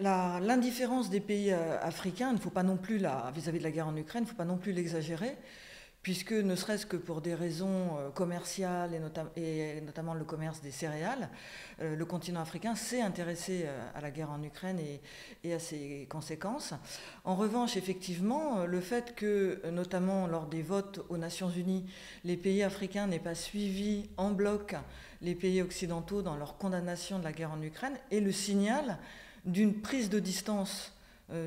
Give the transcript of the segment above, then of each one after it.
L'indifférence des pays africains, il ne faut pas non plus, vis-à-vis de la guerre en Ukraine, il ne faut pas non plus l'exagérer, puisque ne serait-ce que pour des raisons commerciales et notamment le commerce des céréales, le continent africain s'est intéressé à la guerre en Ukraine et à ses conséquences. En revanche, effectivement, le fait que, notamment lors des votes aux Nations Unies, les pays africains n'aient pas suivi en bloc les pays occidentaux dans leur condamnation de la guerre en Ukraine est le signal d'une prise de distance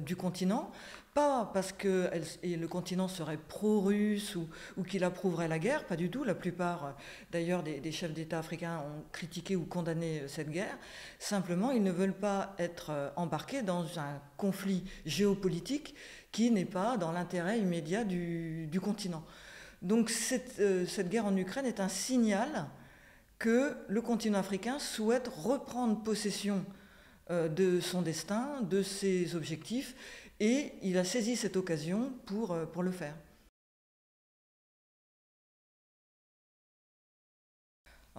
du continent, pas parce que le continent serait pro-russe ou qu'il approuverait la guerre, pas du tout. La plupart, d'ailleurs, des chefs d'État africains ont critiqué ou condamné cette guerre. Simplement, ils ne veulent pas être embarqués dans un conflit géopolitique qui n'est pas dans l'intérêt immédiat du continent. Donc cette guerre en Ukraine est un signal que le continent africain souhaite reprendre possession de son destin, de ses objectifs, et il a saisi cette occasion pour le faire.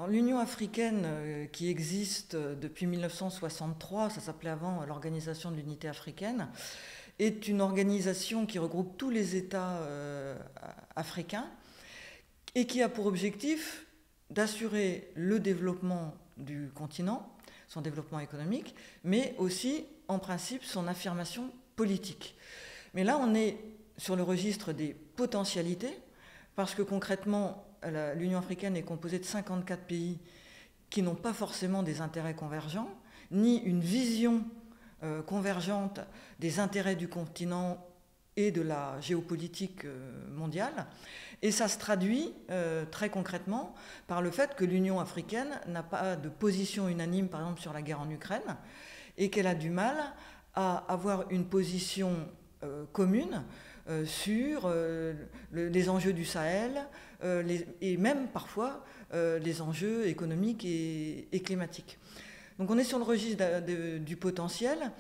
L'Union africaine, qui existe depuis 1963, ça s'appelait avant l'Organisation de l'Unité africaine, est une organisation qui regroupe tous les États africains et qui a pour objectif d'assurer le développement du continent, son développement économique, mais aussi, en principe, son affirmation politique. Mais là, on est sur le registre des potentialités, parce que concrètement, l'Union africaine est composée de 54 pays qui n'ont pas forcément des intérêts convergents, ni une vision convergente des intérêts du continent et de la géopolitique mondiale. Et ça se traduit très concrètement par le fait que l'Union africaine n'a pas de position unanime, par exemple, sur la guerre en Ukraine, et qu'elle a du mal à avoir une position commune sur les enjeux du Sahel et même parfois les enjeux économiques et climatiques. Donc on est sur le registre du potentiel.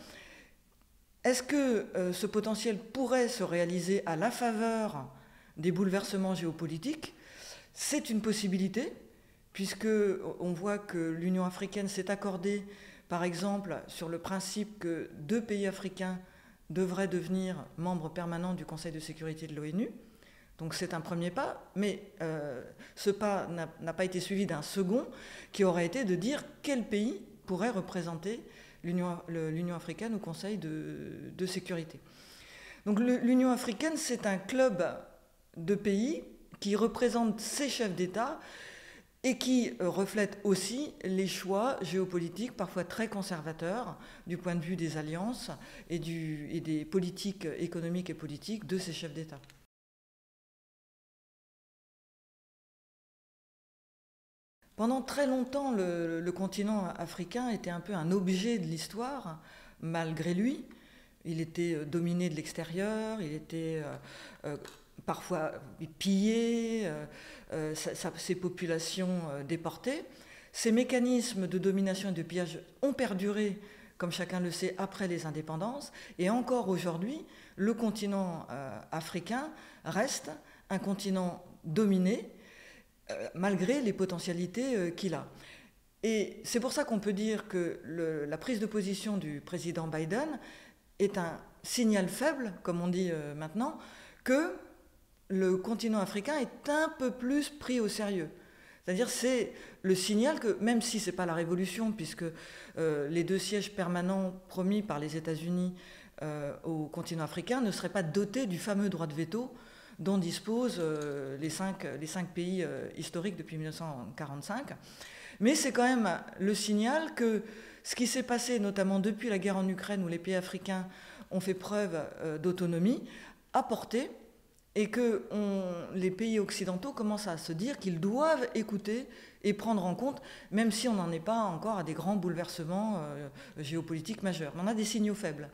Est-ce que ce potentiel pourrait se réaliser à la faveur des bouleversements géopolitiques? C'est une possibilité, puisqu'on voit que l'Union africaine s'est accordée, par exemple, sur le principe que 2 pays africains devraient devenir membres permanents du Conseil de sécurité de l'ONU. Donc c'est un premier pas, mais ce pas n'a pas été suivi d'un second, qui aurait été de dire quel pays pourrait représenter l'Union africaine au Conseil de sécurité. Donc l'Union africaine, c'est un club de pays qui représentent ces chefs d'État et qui reflète aussi les choix géopolitiques parfois très conservateurs du point de vue des alliances et des politiques économiques et politiques de ces chefs d'État. Pendant très longtemps, le continent africain était un peu un objet de l'histoire, malgré lui. Il était dominé de l'extérieur, il était parfois pillé, ses populations déportées. Ces mécanismes de domination et de pillage ont perduré, comme chacun le sait, après les indépendances. Et encore aujourd'hui, le continent africain reste un continent dominé, malgré les potentialités qu'il a. Et c'est pour ça qu'on peut dire que la prise de position du président Biden est un signal faible, comme on dit maintenant, que le continent africain est un peu plus pris au sérieux. C'est-à-dire c'est le signal que, même si ce n'est pas la révolution, puisque les 2 sièges permanents promis par les États-Unis au continent africain ne seraient pas dotés du fameux droit de veto dont disposent les cinq pays historiques depuis 1945. Mais c'est quand même le signal que ce qui s'est passé, notamment depuis la guerre en Ukraine, où les pays africains ont fait preuve d'autonomie, a porté, et que les pays occidentaux commencent à se dire qu'ils doivent écouter et prendre en compte, même si on n'en est pas encore à des grands bouleversements géopolitiques majeurs. Mais on a des signaux faibles.